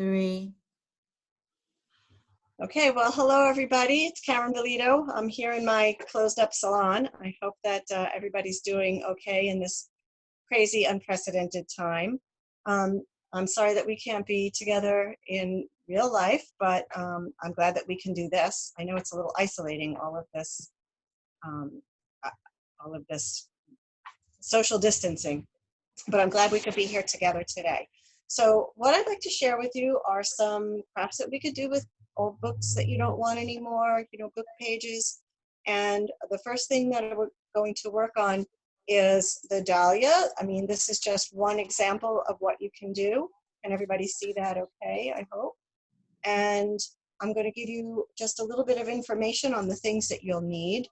3. Okay, well, hello everybody. It's Karen Valido. I'm here in my closed up salon. I hope that everybody's doing okay in this crazy, unprecedented time. I'm sorry that we can't be together in real life, but I'm glad that we can do this. I know it's a little isolating, um, all of this social distancing, but I'm glad we could be here together today. So what I'd like to share with you are some crafts that we could do with old books that you don't want anymore, book pages. And the first thing that we're going to work on is the dahlia. I mean, this is just one example of what you can do. Can everybody see that okay, I hope? And I'm going to give you just a little bit of information on the things that you'll need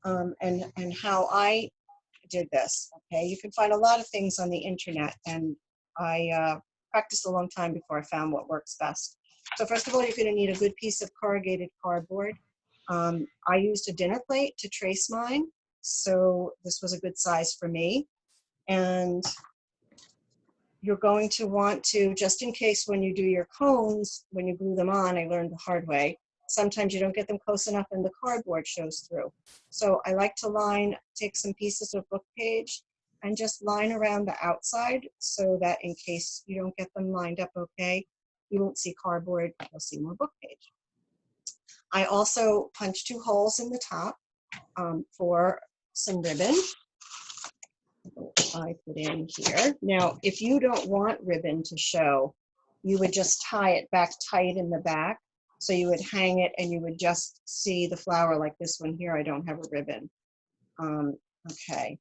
and how I did this. Okay, you can find a lot of things on the internet, and I practiced a long time before I found what works best. So first of all, you're going to need a good piece of corrugated cardboard. I used a dinner plate to trace mine, so this was a good size for me. And you're going to want to, just in case when you do your cones, when you glue them on, I learned the hard way, sometimes you don't get them close enough and the cardboard shows through. So I like to take some pieces of book page and just line around the outside so that in case you don't get them lined up okay, you won't see cardboard, you'll see more book page. I also punched 2 holes in the top for some ribbon. I put in here. Now, if you don't want ribbon to show, you would just tie it back tight in the back. So you would hang it and you would just see the flower like this one here. I don't have a ribbon. Okay.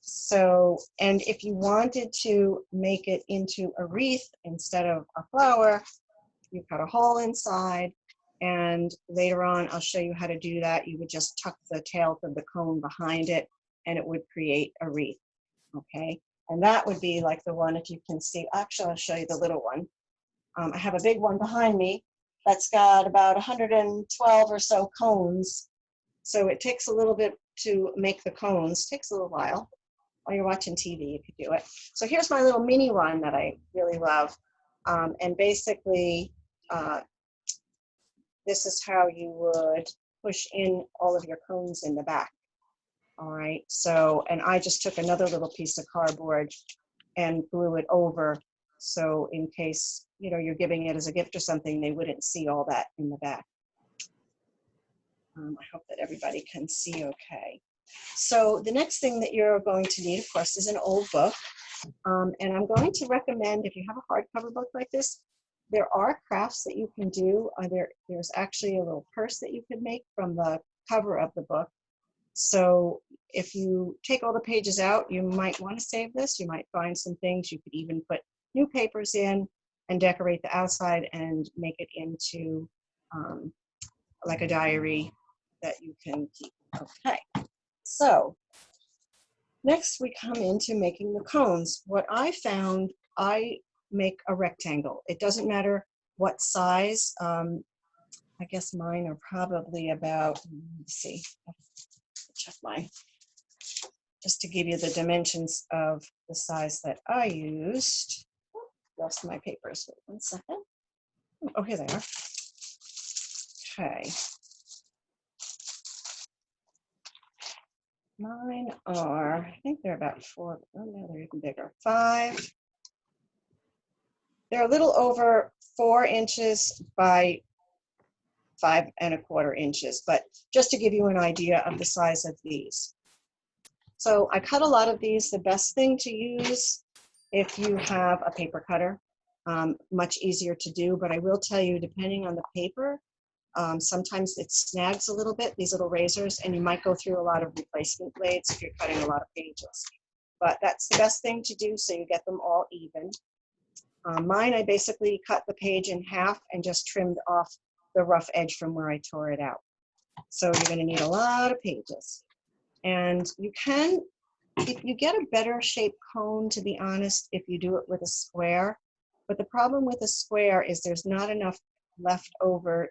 So, and if you wanted to make it into a wreath instead of a flower, you cut a hole inside. And later on, I'll show you how to do that. You would just tuck the tail of the cone behind it and it would create a wreath. Okay, and that would be like the one, if you can see, actually I'll show you the little one. I have a big one behind me that's got about 112 or so cones. So it takes a little bit to make the cones, takes a little while. While you're watching TV, you could do it. So here's my little mini one that I really love. And basically, this is how you would push in all of your cones in the back. All right, so, and I just took another little piece of cardboard and glue it over. So in case, you're giving it as a gift or something, they wouldn't see all that in the back. I hope that everybody can see okay. So the next thing that you're going to need, of course, is an old book. And I'm going to recommend, if you have a hardcover book like this, there are crafts that you can do. There's actually a little purse that you could make from the cover of the book. So if you take all the pages out, you might want to save this. You might find some things. You could even put new papers in and decorate the outside and make it into like a diary that you can keep. Okay, so next we come into making the cones. What I found, I make a rectangle. It doesn't matter what size. I guess mine are probably about, let's see, check mine, just to give you the dimensions of the size that I used. Lost my papers, wait 1 second. Oh, here they are. Okay. Mine are, I think they're about 4, oh no, they're even bigger, 5. They're a little over 4 inches by 5¼ inches, but just to give you an idea of the size of these. So I cut a lot of these. The best thing to use if you have a paper cutter, much easier to do, but I will tell you, depending on the paper, sometimes it snags a little bit, these little razors, and you might go through a lot of replacement blades if you're cutting a lot of pages. But that's the best thing to do so you get them all even. Mine, I basically cut the page in half and just trimmed off the rough edge from where I tore it out. So you're going to need a lot of pages. And you can, if you get a better shaped cone, to be honest, if you do it with a square. But the problem with a square is there's not enough left over.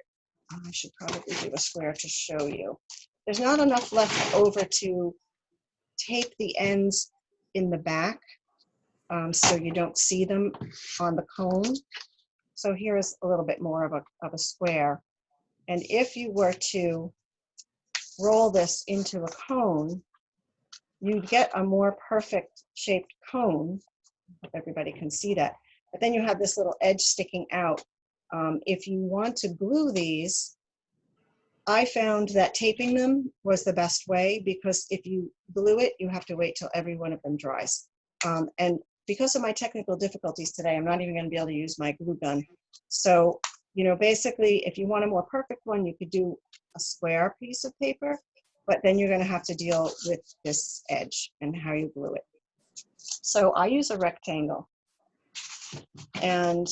I should probably do a square to show you. There's not enough left over to tape the ends in the back so you don't see them on the cone. So here's a little bit more of a square. And if you were to roll this into a cone, you'd get a more perfect shaped cone. Hope everybody can see that. But then you have this little edge sticking out. If you want to glue these, I found that taping them was the best way, because if you glue it, you have to wait till every one of them dries. And because of my technical difficulties today, I'm not even going to be able to use my glue gun. So, you know, basically, if you want a more perfect one, you could do a square piece of paper, but then you're going to have to deal with this edge and how you glue it. So I use a rectangle. And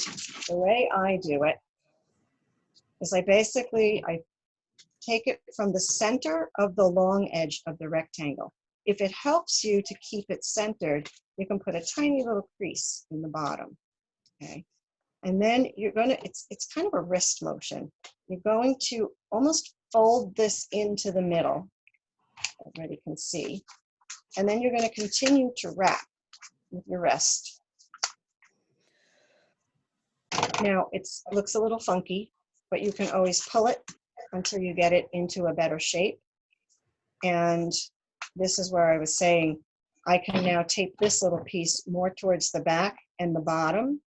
the way I do it is I take it from the center of the long edge of the rectangle. If it helps you to keep it centered, you can put a tiny little crease in the bottom, okay? And then you're gonna, it's kind of a wrist motion. You're going to almost fold this into the middle, everybody can see. And then you're gonna continue to wrap with your wrist. Now, it looks a little funky, but you can always pull it until you get it into a better shape. And this is where I was saying, I can now tape this little piece more towards the back and the bottom,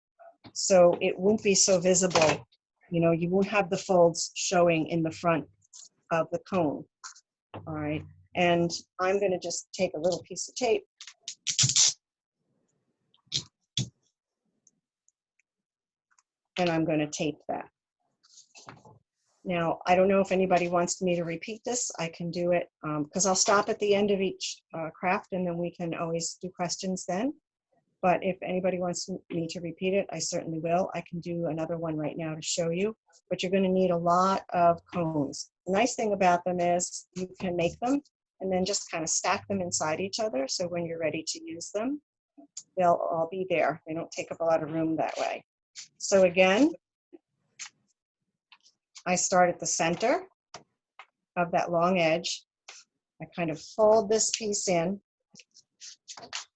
so it won't be so visible. You know, you won't have the folds showing in the front of the cone. All right, and I'm going to just take a little piece of tape and I'm going to tape that. Now, I don't know if anybody wants me to repeat this. I can do it because I'll stop at the end of each craft, and then we can always do questions then. But if anybody wants me to repeat it, I certainly will. I can do another one right now to show you, but you're going to need a lot of cones. The nice thing about them is you can make them and then just kind of stack them inside each other. So when you're ready to use them, they'll all be there. They don't take up a lot of room that way. So again, I start at the center of that long edge. I kind of fold this piece in,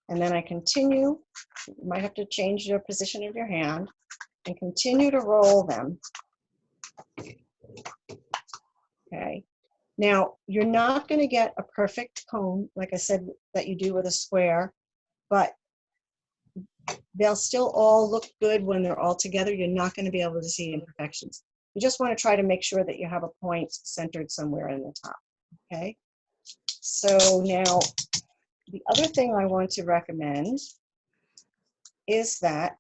and then I continue. You might have to change your position of your hand and continue to roll them. Okay. Now, you're not going to get a perfect cone, like I said, that you do with a square, but they'll still all look good when they're all together. You're not going to be able to see imperfections. You just want to try to make sure that you have a point centered somewhere in the top, okay? So now, the other thing I want to recommend is that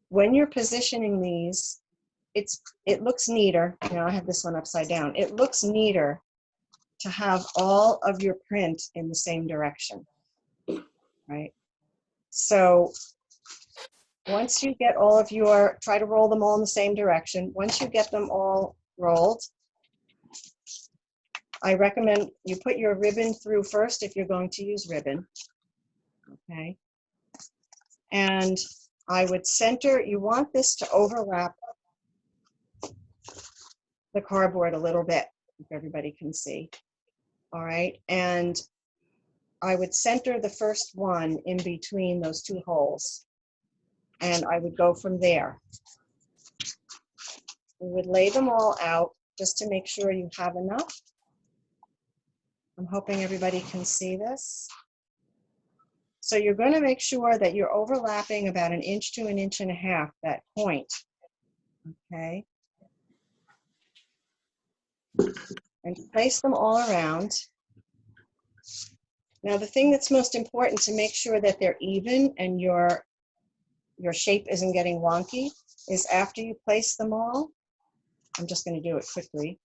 when you're positioning these, it looks neater. Now I have this one upside down. It looks neater to have all of your print in the same direction, right? So once you get all of your, try to roll them all in the same direction. Once you get them all rolled, I recommend you put your ribbon through first if you're going to use ribbon, okay? And I would center, you want this to overlap the cardboard a little bit, if everybody can see, all right? And I would center the first one in between those two holes, and I would go from there. We would lay them all out just to make sure you have enough. I'm hoping everybody can see this. So you're going to make sure that you're overlapping about 1 inch to 1.5 inches, that point, okay? And place them all around. Now the thing that's most important to make sure that they're even and your shape isn't getting wonky is after you place them all, I'm just going to do it quickly.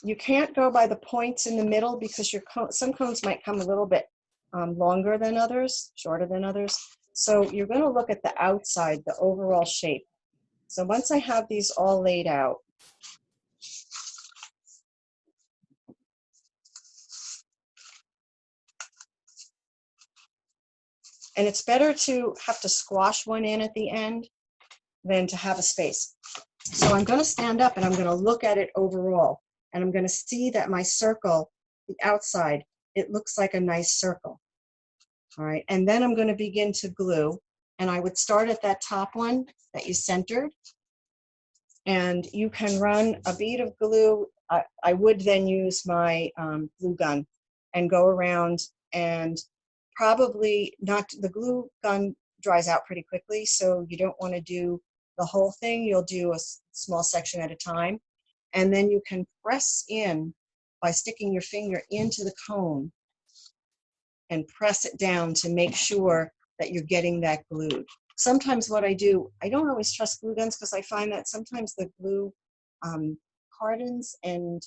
You can't go by the points in the middle because some cones might come a little bit longer than others, shorter than others. So you're going to look at the outside, the overall shape. So once I have these all laid out, and it's better to have to squash one in at the end than to have a space. So I'm going to stand up and I'm going to look at it overall. And I'm going to see that my circle, the outside, it looks like a nice circle. All right, and then I'm going to begin to glue. And I would start at that top one that you centered. And you can run a bead of glue. I would then use my glue gun and go around, and probably not, the glue gun dries out pretty quickly, so you don't want to do the whole thing. You'll do a small section at a time. And then you can press in by sticking your finger into the cone and press it down to make sure that you're getting that glued. Sometimes what I do, I don't always trust glue guns because I find that sometimes the glue hardens and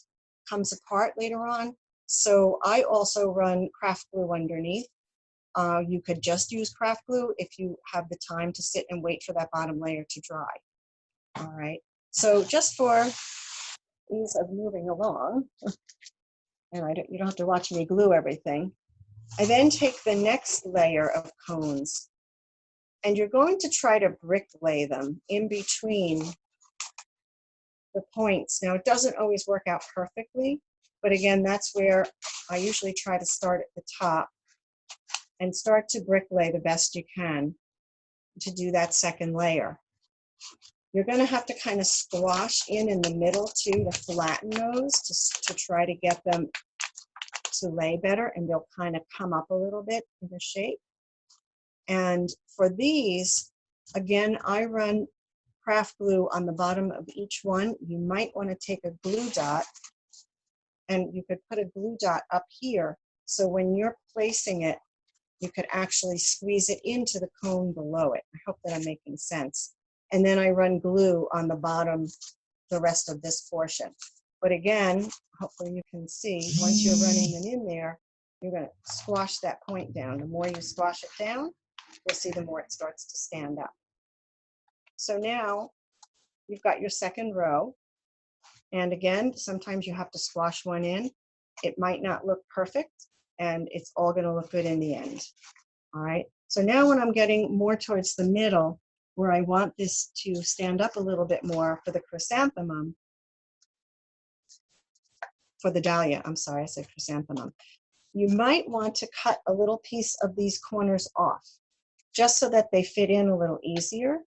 comes apart later on. So I also run craft glue underneath. You could just use craft glue if you have the time to sit and wait for that bottom layer to dry. All right, so just for ease of moving along, and you don't have to watch me glue everything, I then take the next layer of cones, and you're going to try to brick lay them in between the points. Now, it doesn't always work out perfectly, but again, that's where I usually try to start at the top and start to brick lay the best you can to do that second layer. You're going to have to kind of squash in the middle too to flatten those to try to get them to lay better, and they'll kind of come up a little bit in the shape. And for these, again, I run craft glue on the bottom of each one. You might want to take a glue dot, and you could put a glue dot up here, so when you're placing it, you could actually squeeze it into the cone below it. I hope that I'm making sense. And then I run glue on the bottom, the rest of this portion. But again, hopefully you can see, once you're running them in there, you're going to squash that point down. The more you squash it down, you'll see the more it starts to stand up. So now you've got your second row. And again, sometimes you have to squash one in. It might not look perfect, and it's all going to look good in the end. All right. So now when I'm getting more towards the middle, where I want this to stand up a little bit more for the chrysanthemum, for the dahlia, I'm sorry, I said chrysanthemum. You might want to cut a little piece of these corners off, just so that they fit in a little easier.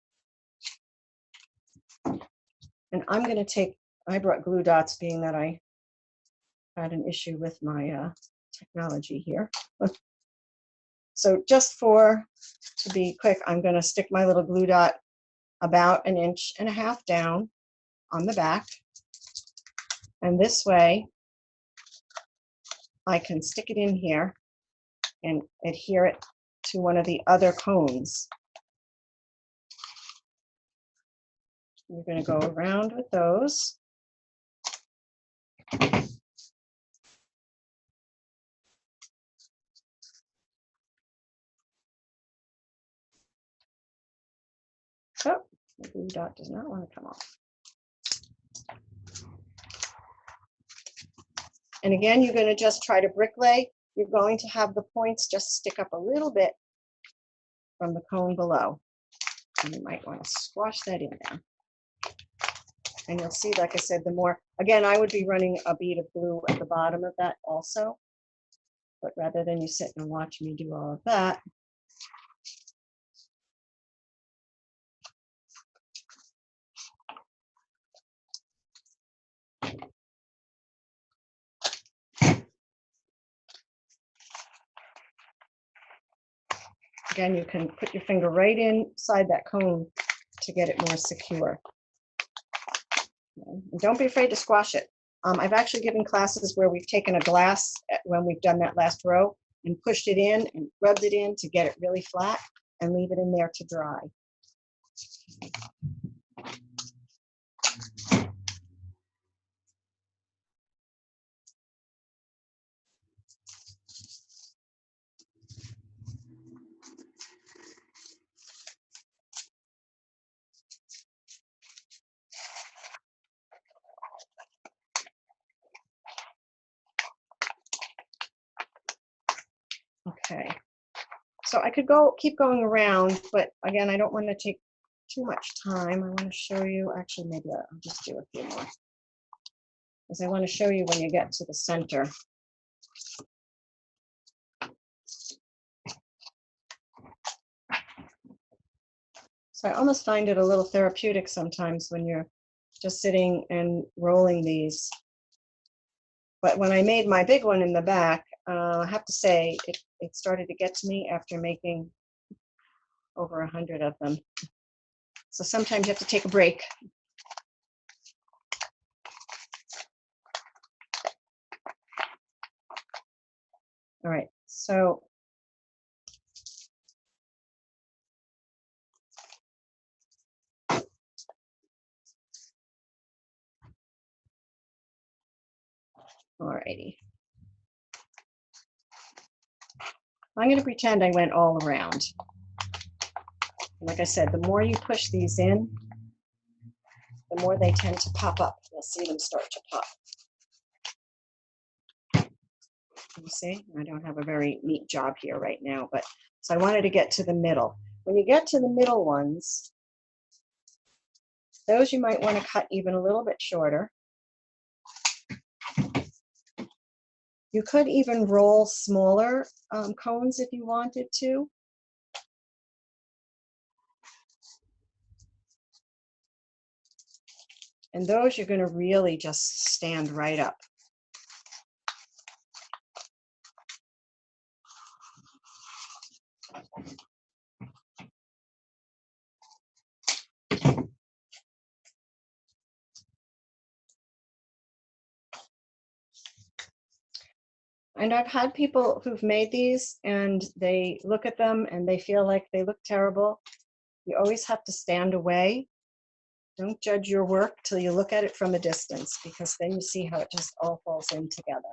And I'm going to take, I brought glue dots, being that I had an issue with my technology here. So just to be quick, I'm going to stick my little glue dot about 1.5 inches down on the back. And this way, I can stick it in here and adhere it to one of the other cones. We're going to go around with those. Oh, the glue dot does not want to come off. And again, you're going to just try to brick lay. You're going to have the points just stick up a little bit from the cone below. And you might want to squash that in there. And you'll see, like I said, the more, again, I would be running a bead of glue at the bottom of that also. But rather than you sit and watch me do all of that, again, you can put your finger right inside that cone to get it more secure. And don't be afraid to squash it. I've actually given classes where we've taken a glass when we've done that last row and pushed it in and rubbed it in to get it really flat and leave it in there to dry. Okay, so I could keep going around, but again, I don't want to take too much time. I want to show you, actually, maybe I'll just do a few more, because I want to show you when you get to the center. So I almost find it a little therapeutic sometimes when you're just sitting and rolling these. But when I made my big one in the back, I have to say it started to get to me after making over 100 of them. So sometimes you have to take a break. All right, so alrighty. I'm going to pretend I went all around. Like I said, the more you push these in, the more they tend to pop up. You'll see them start to pop. You see, I don't have a very neat job here right now, but so I wanted to get to the middle. When you get to the middle ones, those you might want to cut even a little bit shorter. You could even roll smaller cones if you wanted to. And those you're going to really just stand right up. And I've had people who've made these and they look at them and they feel like they look terrible. You always have to stand away. Don't judge your work till you look at it from a distance, because then you see how it just all falls in together.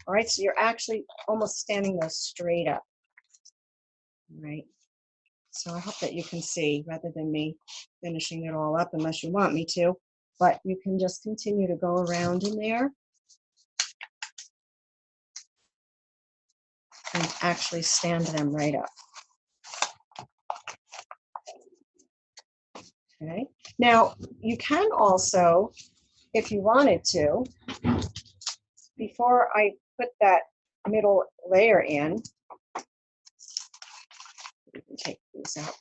All right, so you're actually almost standing those straight up. All right, so I hope that you can see rather than me finishing it all up unless you want me to, but you can just continue to go around in there and actually stand them right up. Okay, now you can also, if you wanted to, before I put that middle layer in, you can take these out.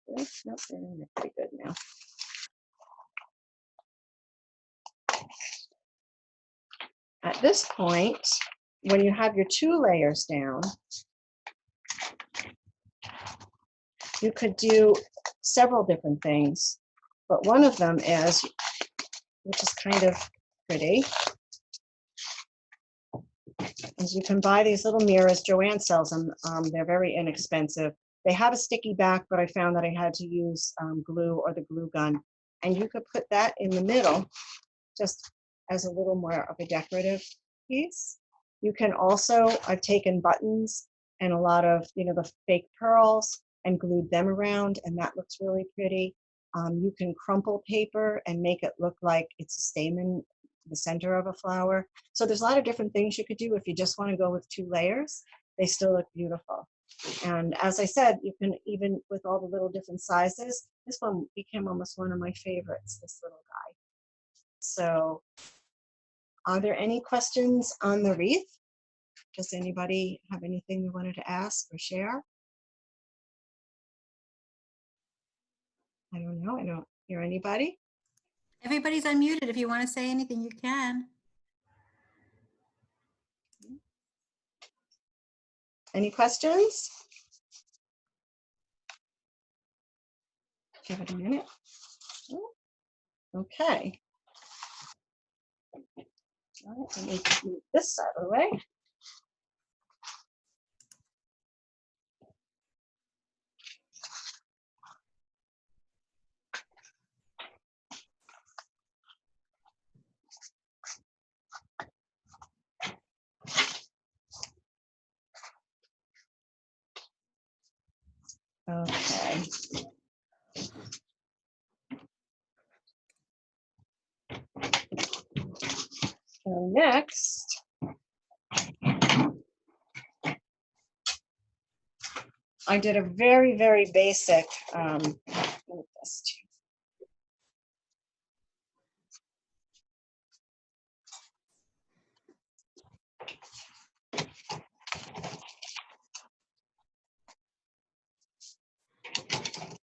Nope, they're pretty good now. At this point, when you have your 2 layers down, you could do several different things, but one of them is, which is kind of pretty, is you can buy these little mirrors. Joanne sells them. They're very inexpensive. They have a sticky back, but I found that I had to use glue or the glue gun. And you could put that in the middle just as a little more of a decorative piece. You can also, I've taken buttons and a lot of, the fake pearls and glued them around, and that looks really pretty. You can crumple paper and make it look like it's a stamen, the center of a flower. So there's a lot of different things you could do if you just want to go with 2 layers. They still look beautiful. And as I said, you can even, with all the little different sizes, this one became almost one of my favorites, this little guy. So are there any questions on the wreath? Does anybody have anything they wanted to ask or share? I don't know. I don't hear anybody. Everybody's unmuted. If you want to say anything, you can. Any questions? Give it a minute. Okay. All right, let me move this out of the way. Okay. So next, I did a very, very basic,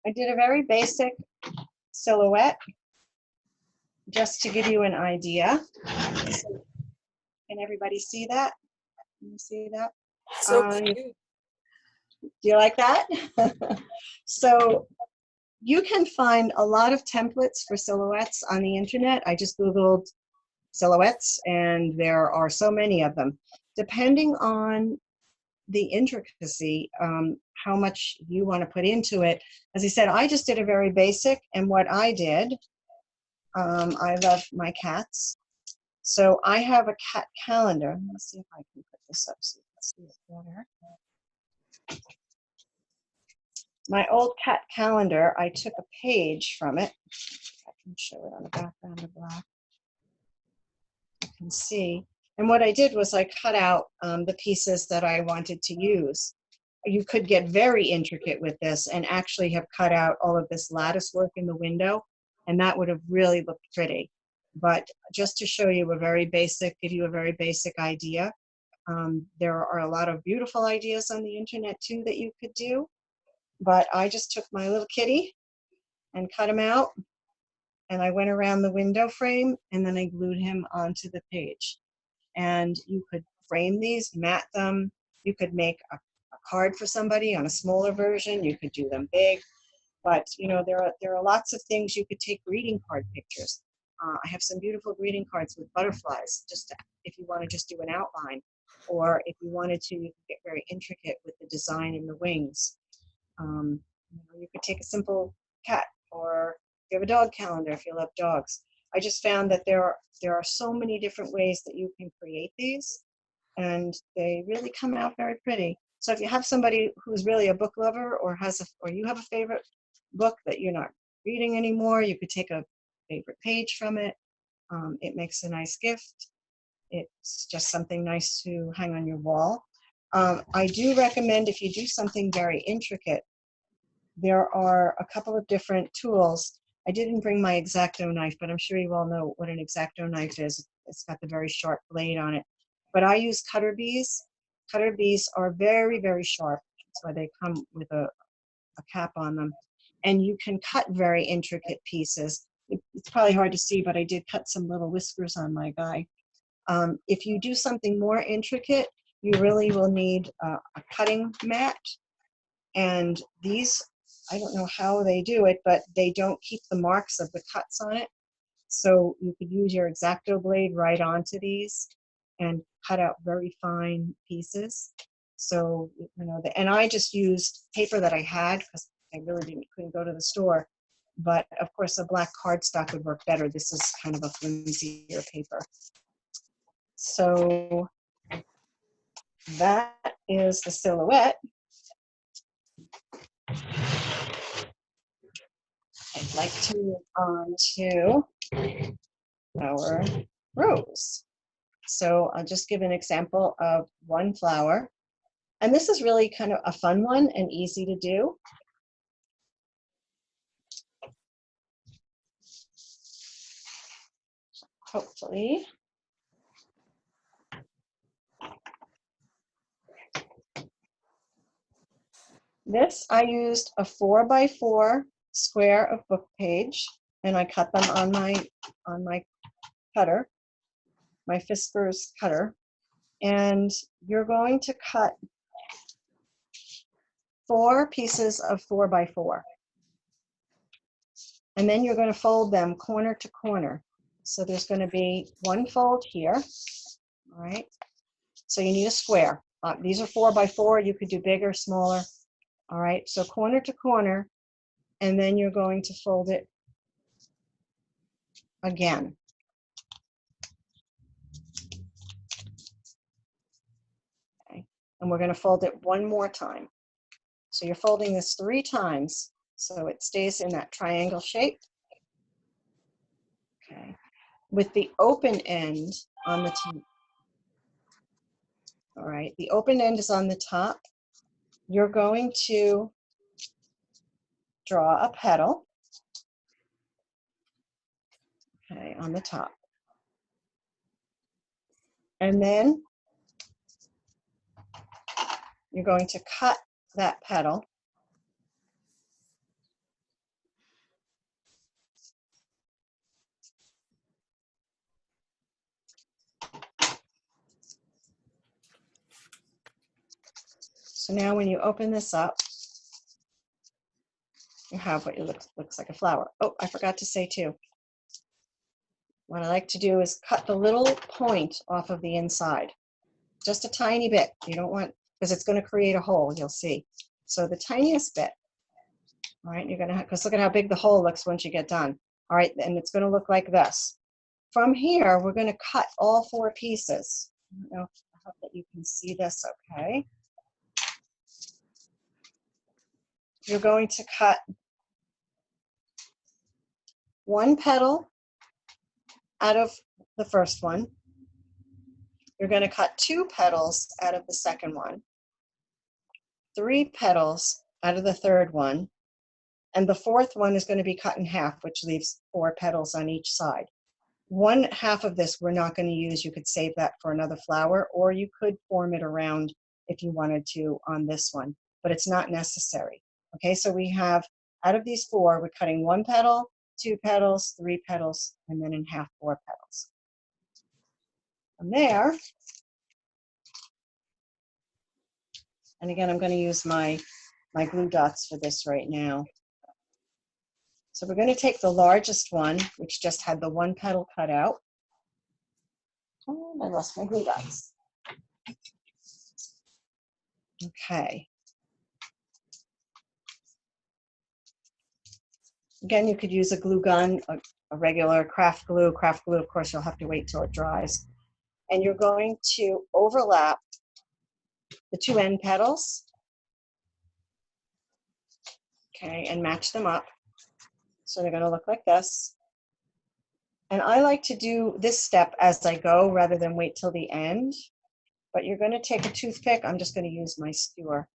I did a very basic silhouette just to give you an idea. So, can everybody see that? Can you see that? So cute. Do you like that? So you can find a lot of templates for silhouettes on the internet. I just Googled silhouettes and there are so many of them. Depending on the intricacy, how much you want to put into it. As I said, I just did a very basic, and what I did, I love my cats. So I have a cat calendar. Let me see if I can put this up so you can see it better. My old cat calendar, I took a page from it. I can show it on the background of black. You can see. And what I did was I cut out the pieces that I wanted to use. You could get very intricate with this and actually have cut out all of this lattice work in the window, and that would have really looked pretty. But just to show you a very basic, give you a very basic idea, there are a lot of beautiful ideas on the internet too that you could do. But I just took my little kitty and cut him out, and I went around the window frame, and then I glued him onto the page. And you could frame these, mat them. You could make a card for somebody on a smaller version. You could do them big. But you know, there are lots of things. You could take greeting card pictures. I have some beautiful greeting cards with butterflies, just if you want to just do an outline, or if you wanted to, you could get very intricate with the design and the wings. You could take a simple cat, or you have a dog calendar if you love dogs. I just found that there are so many different ways that you can create these, and they really come out very pretty. So if you have somebody who's really a book lover, or you have a favorite book that you're not reading anymore, you could take a favorite page from it. It makes a nice gift. It's just something nice to hang on your wall. I do recommend, if you do something very intricate, there are a couple of different tools. I didn't bring my X-Acto knife, but I'm sure you all know what an X-Acto knife is. It's got the very sharp blade on it. But I use cutter bees. Cutter bees are very, very sharp. That's why they come with a cap on them. And you can cut very intricate pieces. It's probably hard to see, but I did cut some little whiskers on my guy. If you do something more intricate, you really will need a cutting mat. And these, I don't know how they do it, but they don't keep the marks of the cuts on it. So you could use your X-Acto blade right onto these and cut out very fine pieces. So, and I just used paper that I had because I really couldn't go to the store. But of course, a black cardstock would work better. This is kind of a flimsier paper. So that is the silhouette. I'd like to move on to our rose. So I'll just give an example of one flower. And this is really kind of a fun one and easy to do. Hopefully. This, I used a 4x4 square of book page, and I cut them on my cutter, my Fiskars cutter. And you're going to cut 4 pieces of 4x4. And then you're going to fold them corner to corner. So there's going to be one fold here. All right. So you need a square. These are 4x4. You could do bigger, smaller. All right. So corner to corner, and then you're going to fold it again. Okay. And we're going to fold it one more time. So you're folding this 3 times so it stays in that triangle shape. Okay. With the open end on the top. All right, the open end is on the top. You're going to draw a petal, okay, on the top. And then you're going to cut that petal So now when you open this up, you have what looks like a flower. Oh, I forgot to say too, what I like to do is cut the little point off of the inside. Just a tiny bit. You don't want, because it's going to create a hole, you'll see. So the tiniest bit. All right, you're going to have, because look at how big the hole looks once you get done. All right, and it's going to look like this. From here, we're going to cut all 4 pieces. I hope that you can see this okay. You're going to cut 1 petal out of the first one. You're going to cut 2 petals out of the second one, 3 petals out of the third one, and the fourth one is going to be cut in half, which leaves 4 petals on each side. 1/2 of this we're not going to use. You could save that for another flower, or you could form it around if you wanted to on this one, but it's not necessary. Okay, so we have, out of these 4, we're cutting 1 petal, 2 petals, 3 petals, and then in half 4 petals. From there, and again, I'm going to use my glue dots for this right now. So we're going to take the largest one, which just had the 1 petal cut out. Oh, I lost my glue dots. Okay. Again, you could use a glue gun, a regular craft glue. Craft glue, of course, you'll have to wait till it dries. And you're going to overlap the 2 end petals, okay, and match them up. So they're going to look like this. And I like to do this step as I go rather than wait till the end. But you're going to take a toothpick. I'm just going to use my skewer.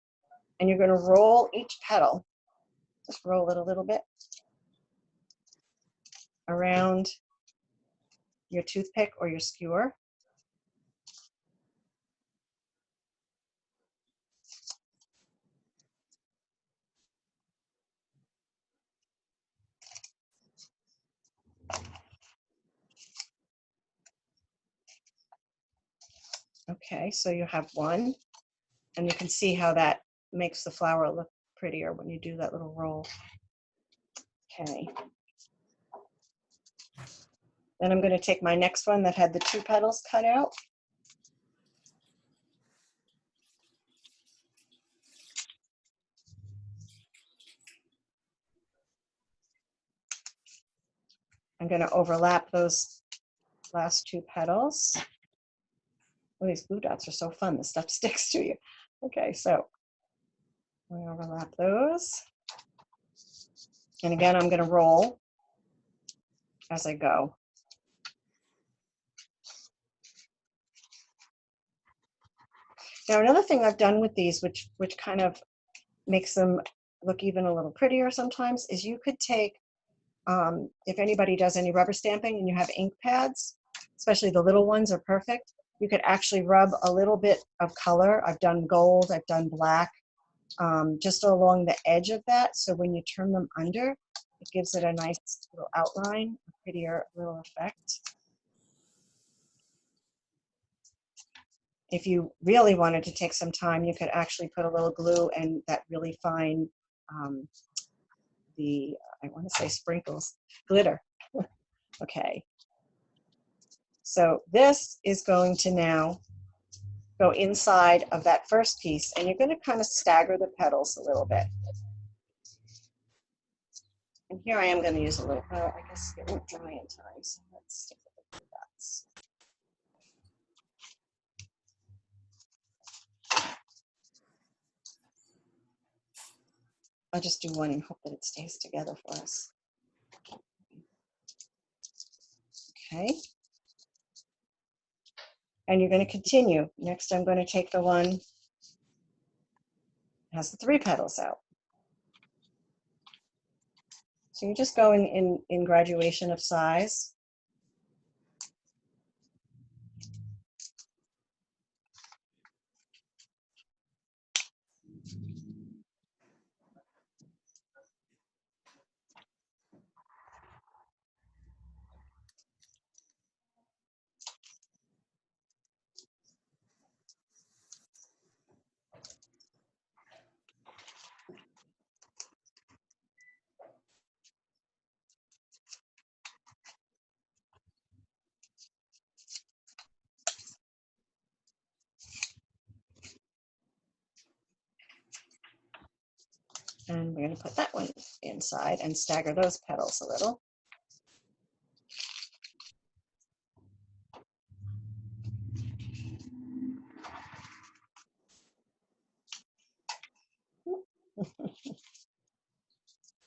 And you're going to roll each petal, just roll it a little bit around your toothpick or your skewer. Okay, so you have 1, and you can see how that makes the flower look prettier when you do that little roll. Okay. Then I'm going to take my next one that had the 2 petals cut out. I'm going to overlap those last 2 petals. Oh, these glue dots are so fun. The stuff sticks to you. Okay, so we overlap those. And again, I'm going to roll as I go. Now, another thing I've done with these, which kind of makes them look even a little prettier sometimes, is you could take, if anybody does any rubber stamping and you have ink pads, especially the little ones are perfect, you could actually rub a little bit of color. I've done gold, I've done black, just along the edge of that. So when you turn them under, it gives it a nice little outline, a prettier little effect. If you really wanted to take some time, you could actually put a little glue and that really fine, I want to say sprinkles, glitter. Okay. So this is going to now go inside of that first piece, and you're going to kind of stagger the petals a little bit. And here I am going to use a little, I guess it won't dry in time, so let's stick with the glue dots. I'll just do one and hope that it stays together for us. Okay. And you're going to continue. Next, I'm going to take the one that has the 3 petals out. So you're just going in graduation of size. we're going to put that one inside and stagger those petals a little.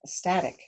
Static.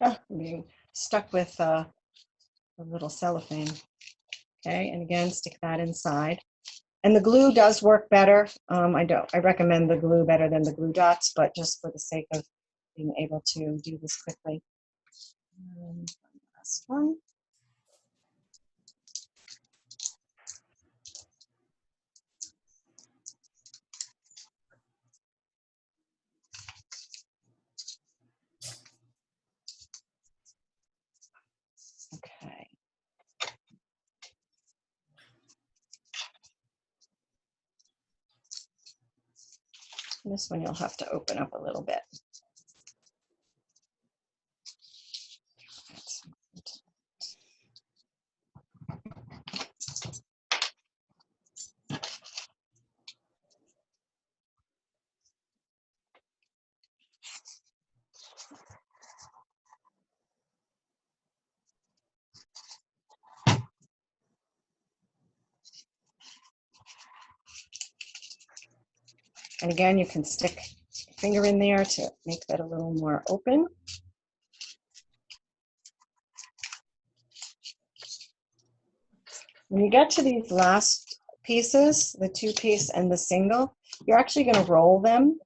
Oh, I'm being stuck with a little cellophane. Okay, and again, stick that inside. And the glue does work better. I recommend the glue better than the glue dots, but just for the sake of being able to do this quickly. Last one. Okay. This one you'll have to open up a little bit. And again, you can stick your finger in there to make that a little more open. When you get to these last pieces, the two-piece and the single, you're actually going to roll them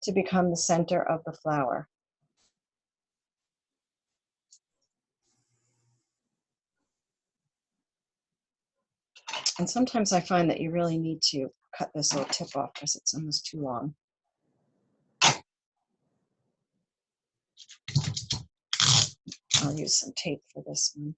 to become the center of the flower. And sometimes I find that you really need to cut this little tip off because it's almost too long. I'll use some tape for this one.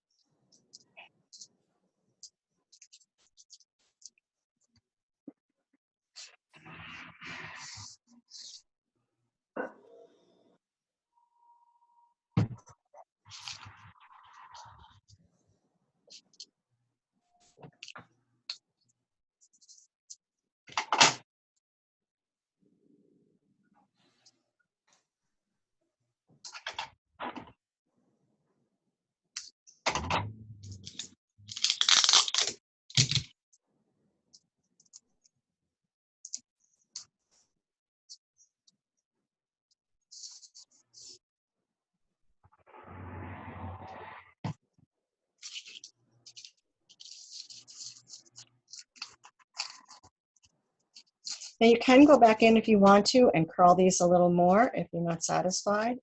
Now you can go back in if you want to and curl these a little more if you're not satisfied.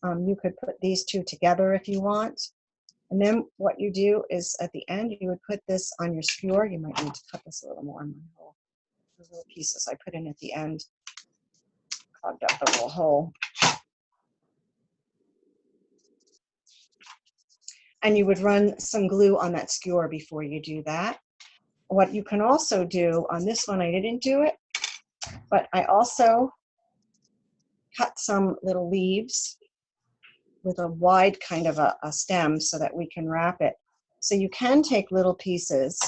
You could put these two together if you want. And then what you do is at the end, you would put this on your skewer. You might need to cut this a little more on my hole. The little pieces I put in at the end clogged up the little hole. And you would run some glue on that skewer before you do that. What you can also do on this one, I didn't do it, but I also cut some little leaves with a wide kind of a stem so that we can wrap it. So you can take little pieces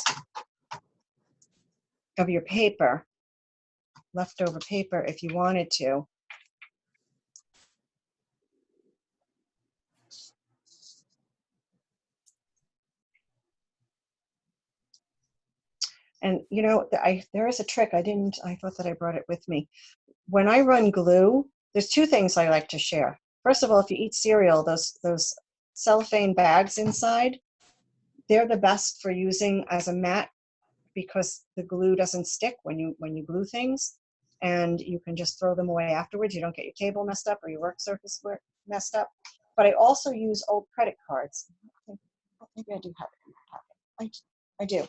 of your paper, leftover paper if you wanted to. And you know, there is a trick. I thought that I brought it with me. When I run glue, there's two things I like to share. First of all, if you eat cereal, those cellophane bags inside, they're the best for using as a mat because the glue doesn't stick when you glue things, and you can just throw them away afterwards. You don't get your table messed up or your work surface messed up. But I also use old credit cards. Maybe I do have it in my pocket. I do.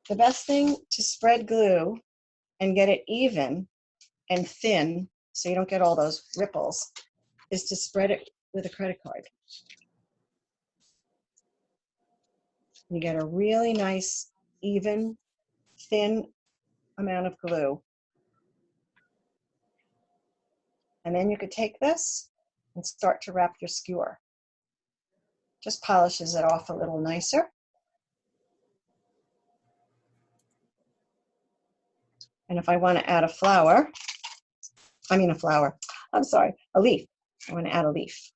The best thing to spread glue and get it even and thin so you don't get all those ripples is to spread it with a credit card. You get a really nice, even, thin amount of glue. And then you could take this and start to wrap your skewer. Just polishes it off a little nicer. And if I want to add a leaf. I want to add a leaf.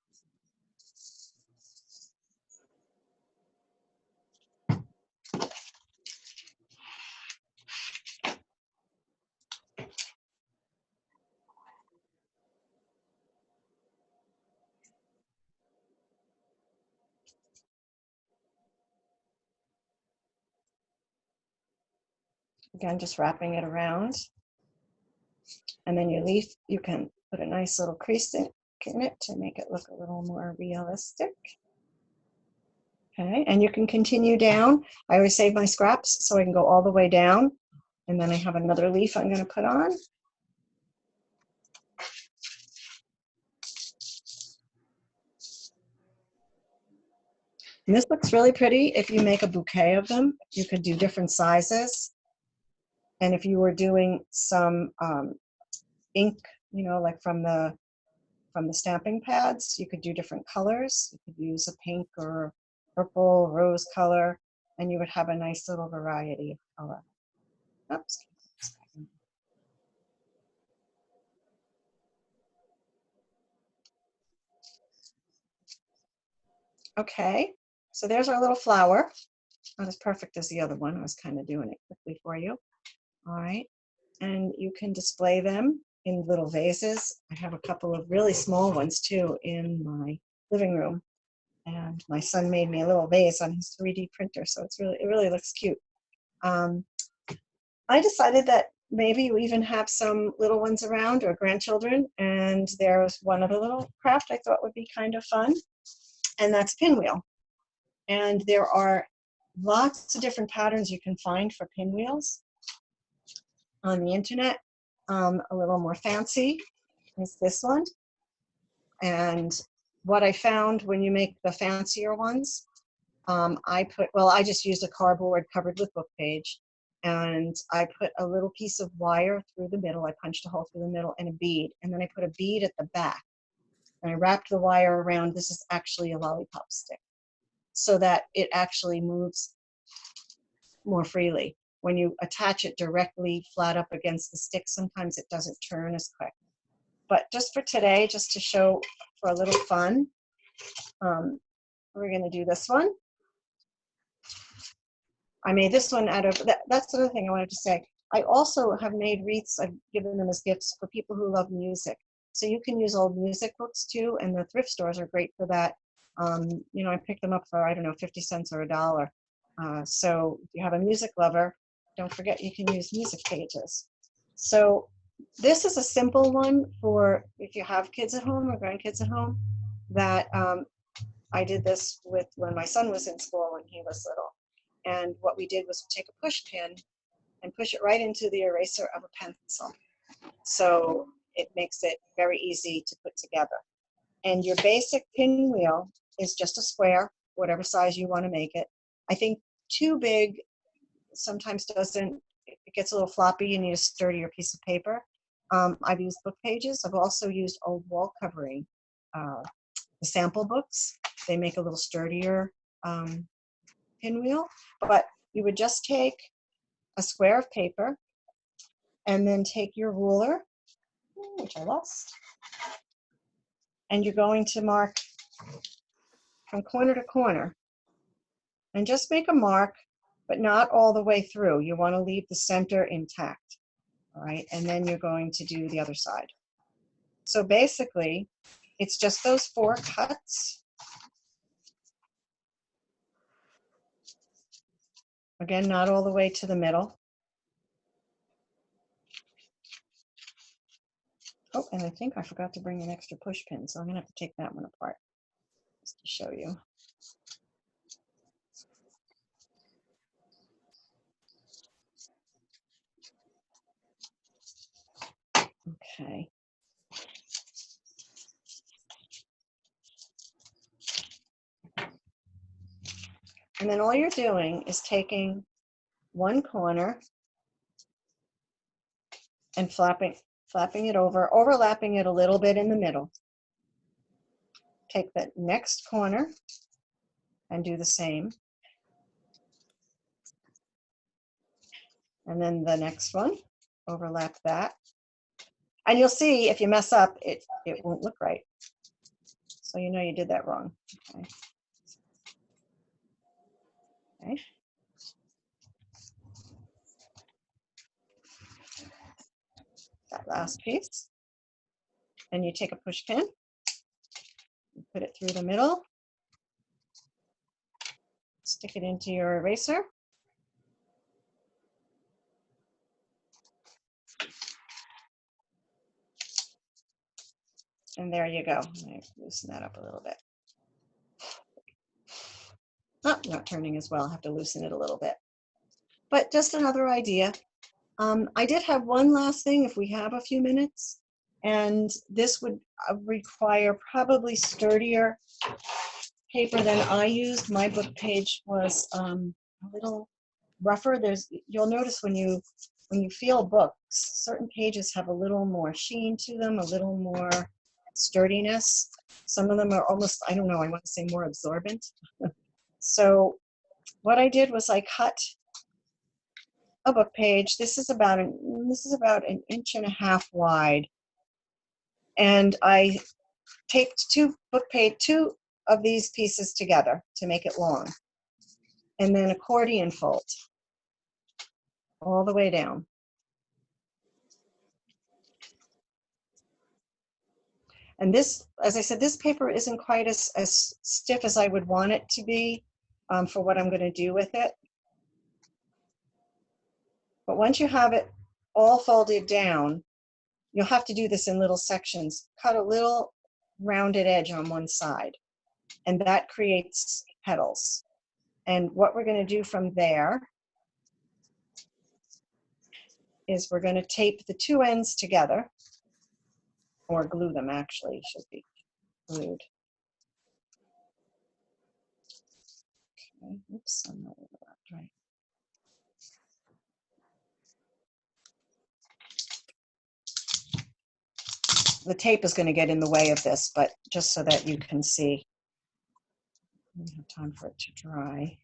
Again, just wrapping it around. And then your leaf, you can put a nice little crease in it to make it look a little more realistic. Okay, and you can continue down. I always save my scraps so I can go all the way down. And then I have another leaf I'm going to put on. And this looks really pretty if you make a bouquet of them. You could do different sizes. And if you were doing some ink, you know, like from the stamping pads, you could do different colors. You could use a pink or purple, rose color, and you would have a nice little variety of color. Oops. Okay, so there's our little flower. Not as perfect as the other one. I was kind of doing it quickly for you. All right, and you can display them in little vases. I have a couple of really small ones too in my living room. And my son made me a little vase on his 3D printer, so it really looks cute. I decided that maybe you even have some little ones around or grandchildren, and there's one other little craft I thought would be kind of fun, and that's pinwheel. And there are lots of different patterns you can find for pinwheels on the internet. A little more fancy is this one. And what I found when you make the fancier ones, I just used a cardboard covered with book page, and I put a little piece of wire through the middle. I punched a hole through the middle and a bead, and then I put a bead at the back. And I wrapped the wire around. This is actually a lollipop stick, so that it actually moves more freely. When you attach it directly flat up against the stick, sometimes it doesn't turn as quick. But just for today, just to show for a little fun, we're going to do this one. I made this one out of, that's the other thing I wanted to say. I also have made wreaths, I've given them as gifts for people who love music. So you can use old music books too, and the thrift stores are great for that. You know, I picked them up for, I don't know, 50 cents or $1. So if you have a music lover, don't forget you can use music pages. So this is a simple one for if you have kids at home or grandkids at home, that I did this with when my son was in school when he was little. And what we did was take a push pin and push it right into the eraser of a pencil. So it makes it very easy to put together. And your basic pinwheel is just a square, whatever size you want to make it. I think too big sometimes doesn't, it gets a little floppy. You need a sturdier piece of paper. I've used book pages. I've also used old wall covering, the sample books. They make a little sturdier pinwheel, but you would just take a square of paper and then take your ruler, which I lost, and you're going to mark from corner to corner and just make a mark, but not all the way through. You want to leave the center intact. All right, and then you're going to do the other side. So basically, it's just those 4 cuts. Again, not all the way to the middle. Oh, and I think I forgot to bring an extra push pin, so I'm going to have to take that one apart just to show you. Okay. And then all you're doing is taking one corner and flapping it over, overlapping it a little bit in the middle. Take the next corner and do the same. And then the next one, overlap that. And you'll see if you mess up, it won't look right. So you know you did that wrong. Okay. Okay. That last piece. And you take a push pin, you put it through the middle, stick it into your eraser. And there you go. I'm going to loosen that up a little bit. Oh, not turning as well. I have to loosen it a little bit. But just another idea. I did have one last thing if we have a few minutes. And this would require probably sturdier paper than I used. My book page was a little rougher. You'll notice when you feel books, certain pages have a little more sheen to them, a little more sturdiness. Some of them are almost, I don't know, I want to say more absorbent. So what I did was I cut a book page. This is about an 1.5 inches wide, and I taped two of these pieces together to make it long, and then accordion fold all the way down. And this, as I said, this paper isn't quite as stiff as I would want it to be for what I'm going to do with it. But once you have it all folded down, you'll have to do this in little sections. Cut a little rounded edge on one side, and that creates petals. And what we're going to do from there is we're going to tape the two ends together, or glue them, actually, should be glued. Okay, oops, I'm not overlapped right. The tape is going to get in the way of this, but just so that you can see. I don't have time for it to dry.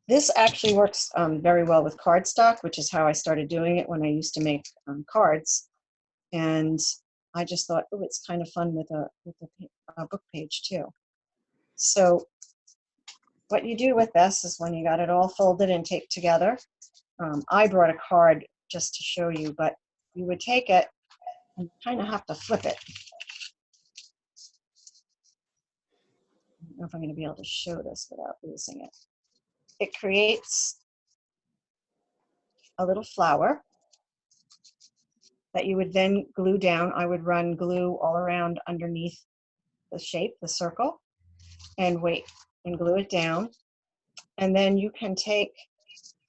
This actually works very well with cardstock, which is how I started doing it when I used to make cards. And I just thought, oh, it's kind of fun with a book page too. So what you do with this is when you got it all folded and taped together, I brought a card just to show you, but you would take it and kind of have to flip it. I don't know if I'm going to be able to show this without losing it. It creates a little flower that you would then glue down. I would run glue all around underneath the shape, the circle, and wait and glue it down. And then you can take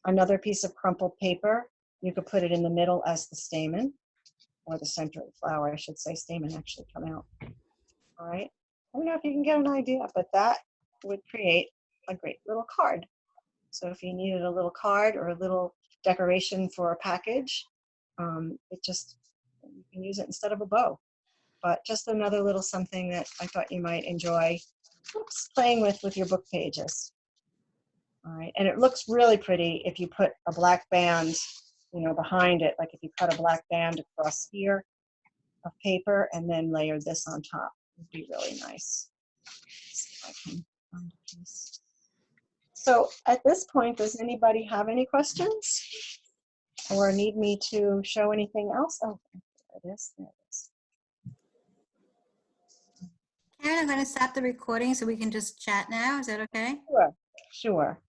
another piece of crumpled paper. You could put it in the middle as the stamen, or the center of the flower, I should say. Stamen actually come out. All right. I don't know if you can get an idea, but that would create a great little card. So if you needed a little card or a little decoration for a package, you can use it instead of a bow. But just another little something that I thought you might enjoy playing with your book pages. All right, and it looks really pretty if you put a black band, behind it. Like if you cut a black band across here, of paper and then layer this on top. Would be really nice. See if I can find a piece. So at this point, does anybody have any questions or need me to show anything else? Oh, there it is. There it is. Karen, I'm going to stop the recording so we can just chat now. Is that okay? Sure, sure.